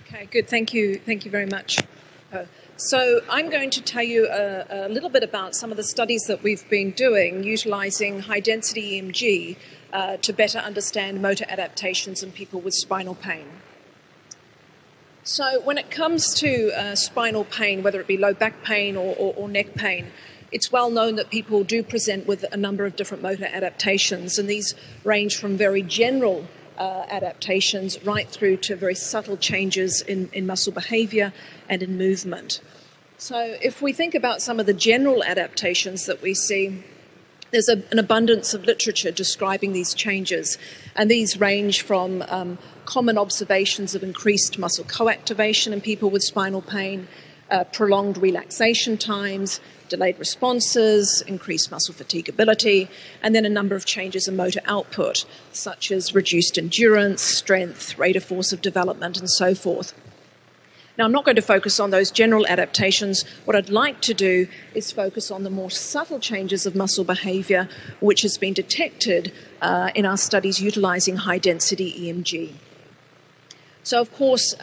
Okay, good. Thank you. Thank you very much. So I'm going to tell you a little bit about some of the studies that we've been doing utilizing high-density EMG to better understand motor adaptations in people with spinal pain. So when it comes to spinal pain, whether it be low back pain or neck pain, it's well known that people do present with a number of different motor adaptations, and these range from very general adaptations right through to very subtle changes in muscle behavior and in movement. So if we think about some of the general adaptations that we see, there's an abundance of literature describing these changes, and these range from common observations of increased muscle coactivation in people with spinal pain, prolonged relaxation times, delayed responses, increased muscle fatigability, and then a number of changes in motor output, such as reduced endurance, strength, rate of force of development, and so forth. Now, I'm not going to focus on those general adaptations. What I'd like to do is focus on the more subtle changes of muscle behavior, which has been detected in our studies utilizing high-density EMG. So, of course,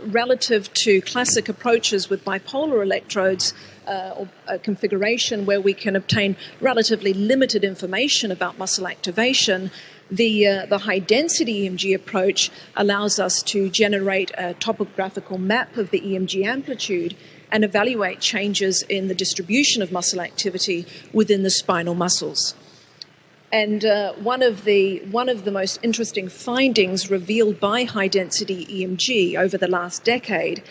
relative to classic approaches with bipolar electrodes or a configuration where we can obtain relatively limited information about muscle activation, the high-density EMG approach allows us to generate a topographical map of the EMG amplitude and evaluate changes in the distribution of muscle activity within the spinal muscles. And one of the most interesting findings revealed by high-density EMG over the last decade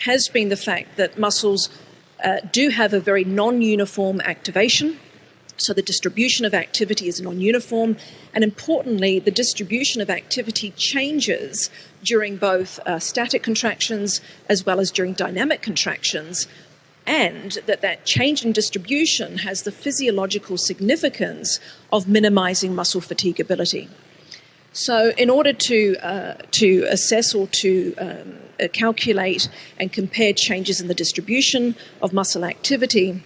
has been the fact that muscles do have a very non-uniform activation. So the distribution of activity is non-uniform, and importantly, the distribution of activity changes during both static contractions as well as during dynamic contractions, and that change in distribution has the physiological significance of minimizing muscle fatigability. So in order to assess or to calculate and compare changes in the distribution of muscle activity,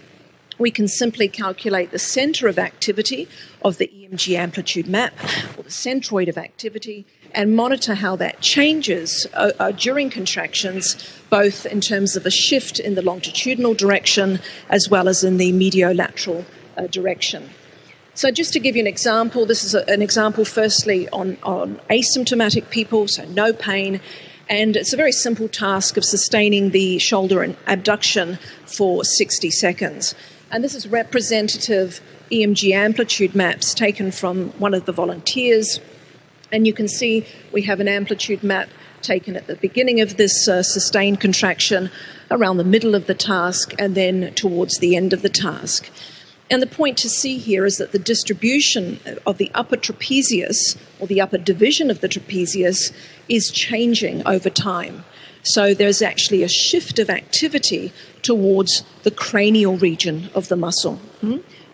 we can simply calculate the center of activity of the EMG amplitude map, or the centroid of activity, and monitor how that changes during contractions, both in terms of a shift in the longitudinal direction as well as in the mediolateral direction. So just to give you an example, this is an example firstly on asymptomatic people, so no pain, and it's a very simple task of sustaining the shoulder and abduction for 60 seconds. And this is representative EMG amplitude maps taken from one of the volunteers. And you can see we have an amplitude map taken at the beginning of this sustained contraction, around the middle of the task, and then towards the end of the task. And the point to see here is that the distribution of the upper trapezius, or the upper division of the trapezius, is changing over time. So there's actually a shift of activity towards the cranial region of the muscle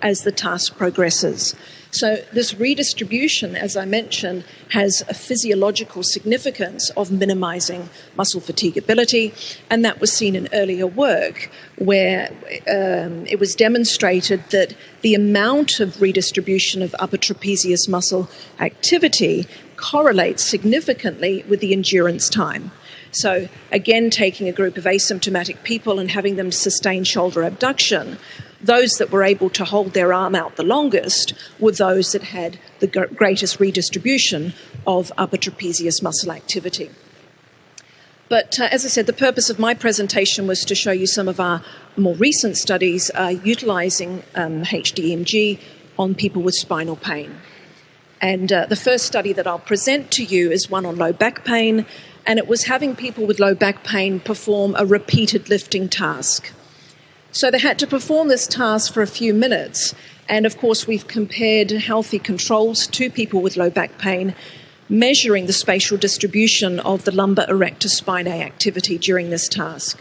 as the task progresses. So this redistribution, as I mentioned, has a physiological significance of minimizing muscle fatigability, and that was seen in earlier work where it was demonstrated that the amount of redistribution of upper trapezius muscle activity correlates significantly with the endurance time. So again, taking a group of asymptomatic people and having them sustain shoulder abduction, those that were able to hold their arm out the longest were those that had the greatest redistribution of upper trapezius muscle activity. But as I said, the purpose of my presentation was to show you some of our more recent studies utilizing HDMG on people with spinal pain. And the first study that I'll present to you is one on low back pain, and it was having people with low back pain perform a repeated lifting task. So they had to perform this task for a few minutes, and of course we've compared healthy controls to people with low back pain, measuring the spatial distribution of the lumbar erector spinae activity during this task.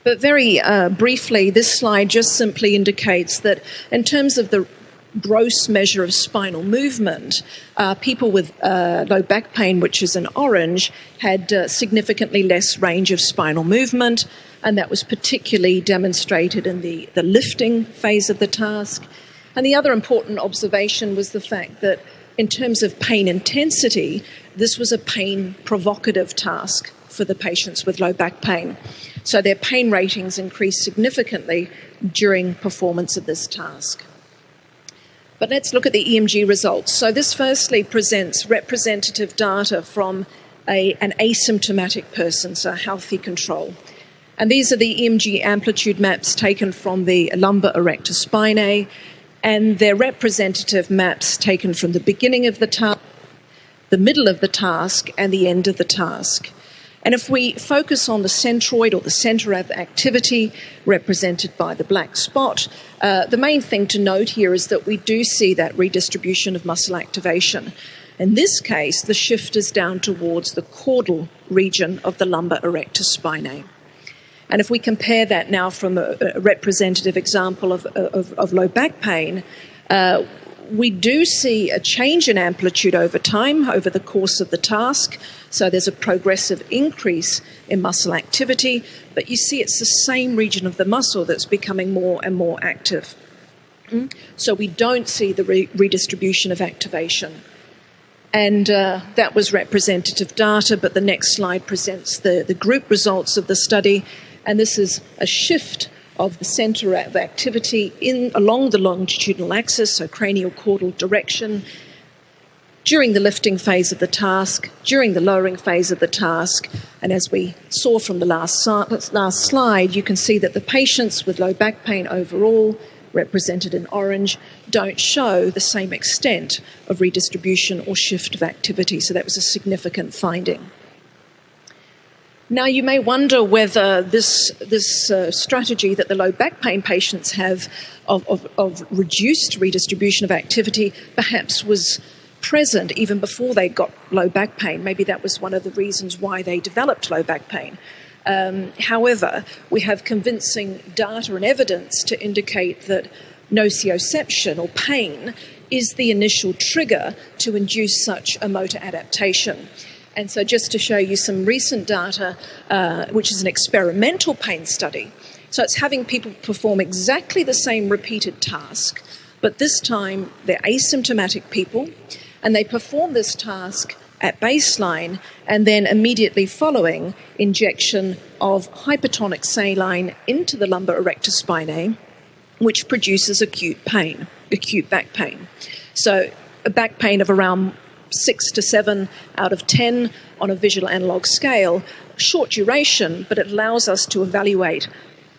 But very briefly, this slide just simply indicates that in terms of the gross measure of spinal movement, people with low back pain, which is in orange, had significantly less range of spinal movement, and that was particularly demonstrated in the lifting phase of the task. And the other important observation was the fact that in terms of pain intensity, this was a pain provocative task. for the patients with low back pain. So their pain ratings increased significantly during performance of this task. But let's look at the EMG results. So this firstly presents representative data from an asymptomatic person, so a healthy control. And these are the EMG amplitude maps taken from the lumbar erector spinae, and they're representative maps taken from the beginning of the task, the middle of the task, and the end of the task. And if we focus on the centroid, or the centre of activity, represented by the black spot, the main thing to note here is that we do see that redistribution of muscle activation. In this case, the shift is down towards the caudal region of the lumbar erector spinae. And if we compare that now from a representative example of low back pain, we do see a change in amplitude over time, over the course of the task. So there's a progressive increase in muscle activity, but you see it's the same region of the muscle that's becoming more and more active. So we don't see the redistribution of activation. And that was representative data, but the next slide presents the group results of the study. And this is a shift of the centre of activity along the longitudinal axis, so cranial caudal direction, during the lifting phase of the task, during the lowering phase of the task. And as we saw from the last slide, you can see that the patients with low back pain overall, represented in orange, don't show the same extent of redistribution or shift of activity. So that was a significant finding. Now, you may wonder whether this strategy that the low back pain patients have of reduced redistribution of activity perhaps was present even before they got low back pain. Maybe that was one of the reasons why they developed low back pain. However, we have convincing data and evidence to indicate that nociception, or pain, is the initial trigger to induce such a motor adaptation. And so just to show you some recent data, which is an experimental pain study. So it's having people perform exactly the same repeated task, but this time they're asymptomatic people, and they perform this task at baseline, and then immediately following injection of hypertonic saline into the lumbar erector spinae, which produces acute back pain. So a back pain of around 6 to 7 out of 10 on a visual analog scale, short duration, but it allows us to evaluate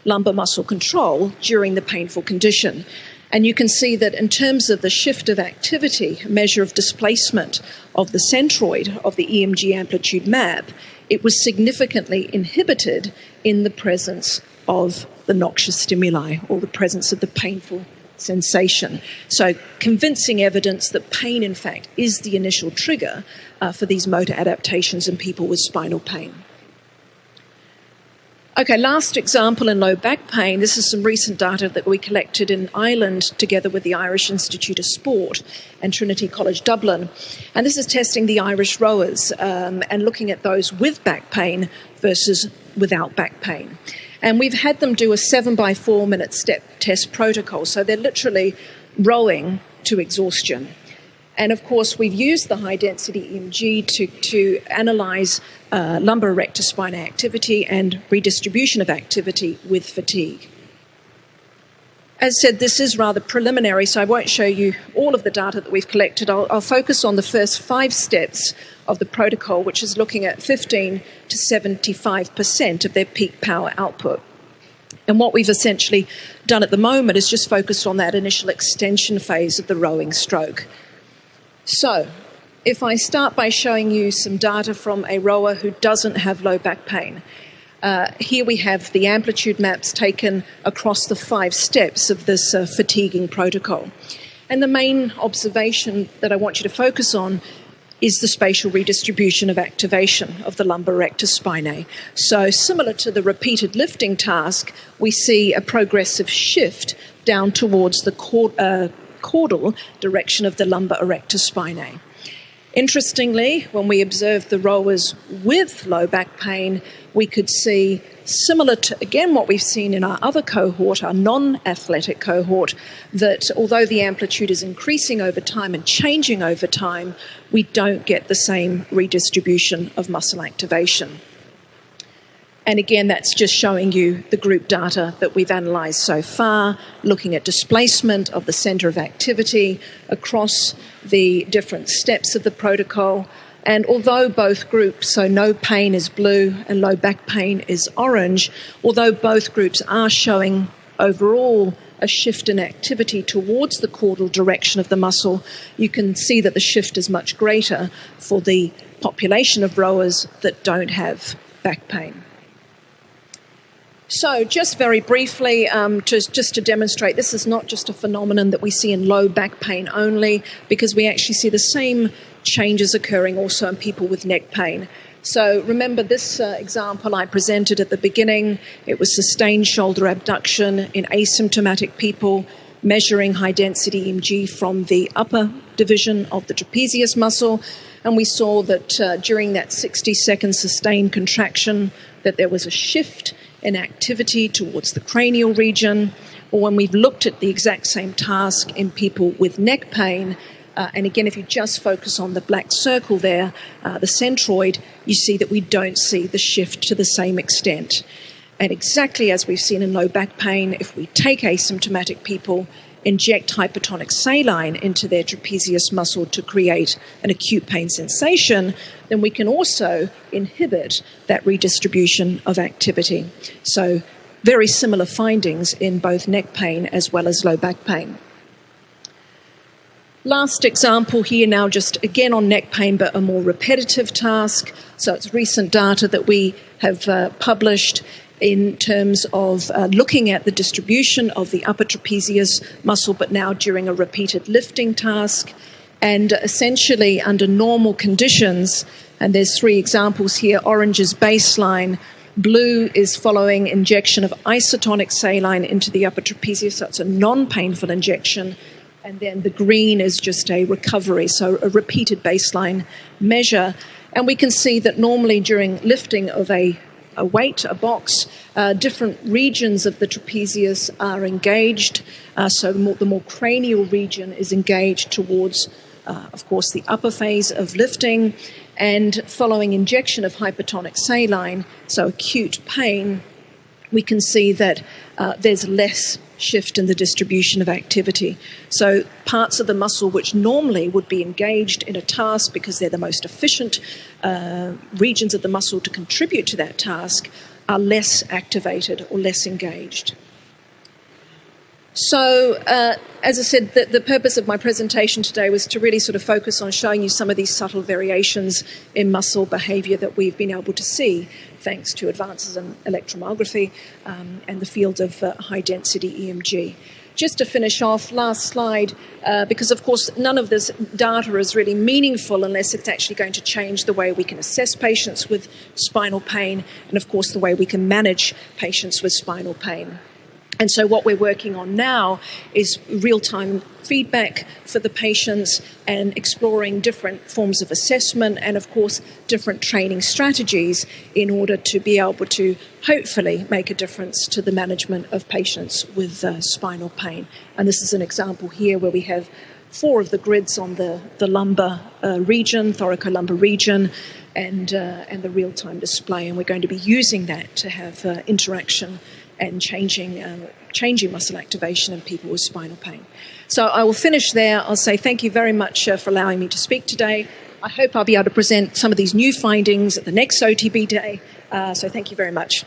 lumbar muscle control during the painful condition. And you can see that in terms of the shift of activity, a measure of displacement of the centroid of the EMG amplitude map, it was significantly inhibited in the presence of the noxious stimuli, or the presence of the painful sensation. So convincing evidence that pain, in fact, is the initial trigger for these motor adaptations in people with spinal pain. Okay, last example in low back pain. This is some recent data that we collected in Ireland together with the Irish Institute of Sport and Trinity College Dublin. And this is testing the Irish rowers and looking at those with back pain versus without back pain. And we've had them do a 7x4 minute step test protocol. So they're literally rowing to exhaustion. And of course, we've used the high-density EMG to analyse lumbar erector spinae activity and redistribution of activity with fatigue. As said, this is rather preliminary, so I won't show you all of the data that we've collected. I'll focus on the first 5 steps of the protocol, which is looking at 15 to 75% of their peak power output. And what we've essentially done at the moment is just focused on that initial extension phase of the rowing stroke. So, if I start by showing you some data from a rower who doesn't have low back pain, here we have the amplitude maps taken across the 5 steps of this fatiguing protocol. And the main observation that I want you to focus on is the spatial redistribution of activation of the lumbar erector spinae. So similar to the repeated lifting task, we see a progressive shift down towards the caudal direction of the lumbar erector spinae. Interestingly, when we observed the rowers with low back pain, we could see, similar to, again, what we've seen in our other cohort, our non-athletic cohort, that although the amplitude is increasing over time and changing over time, we don't get the same redistribution of muscle activation. And again, that's just showing you the group data that we've analysed so far, looking at displacement of the centre of activity across the different steps of the protocol. And although both groups, so no pain is blue and low back pain is orange, although both groups are showing overall a shift in activity towards the caudal direction of the muscle, you can see that the shift is much greater for the population of rowers that don't have back pain. So just very briefly, just to demonstrate, this is not just a phenomenon that we see in low back pain only, because we actually see the same changes occurring also in people with neck pain. So remember this example I presented at the beginning. It was sustained shoulder abduction in asymptomatic people, measuring high-density EMG from the upper division of the trapezius muscle. And we saw that during that 60-second sustained contraction that there was a shift in activity towards the cranial region. Or when we've looked at the exact same task in people with neck pain, and again, if you just focus on the black circle there, the centroid, you see that we don't see the shift to the same extent. And exactly as we've seen in low back pain, if we take asymptomatic people, inject hypertonic saline into their trapezius muscle to create an acute pain sensation, then we can also inhibit that redistribution of activity. So very similar findings in both neck pain as well as low back pain. Last example here now, just again on neck pain, but a more repetitive task. So it's recent data that we have published in terms of looking at the distribution of the upper trapezius muscle, but now during a repeated lifting task. And essentially under normal conditions, and there's 3 examples here, orange is baseline, blue is following injection of isotonic saline into the upper trapezius, so it's a non-painful injection, and then the green is just a recovery, so a repeated baseline measure. And we can see that normally during lifting of a weight, a box, different regions of the trapezius are engaged. So the more cranial region is engaged towards, of course, the upper phase of lifting. And following injection of hypertonic saline, so acute pain, we can see that there's less shift in the distribution of activity. So parts of the muscle which normally would be engaged in a task because they're the most efficient regions of the muscle to contribute to that task are less activated or less engaged. So, as I said, the purpose of my presentation today was to really sort of focus on showing you some of these subtle variations in muscle behaviour that we've been able to see thanks to advances in electromyography and the field of high-density EMG. Just to finish off, last slide, because of course none of this data is really meaningful unless it's actually going to change the way we can assess patients with spinal pain and of course the way we can manage patients with spinal pain. And so what we're working on now is real-time feedback for the patients and exploring different forms of assessment and, of course, different training strategies in order to be able to hopefully make a difference to the management of patients with spinal pain. And this is an example here where we have 4 of the grids on the lumbar region, thoracolumbar region, and the real-time display. And we're going to be using that to have interaction and changing muscle activation in people with spinal pain. So I will finish there. I'll say thank you very much for allowing me to speak today. I hope I'll be able to present some of these new findings at the next OTB day. So thank you very much.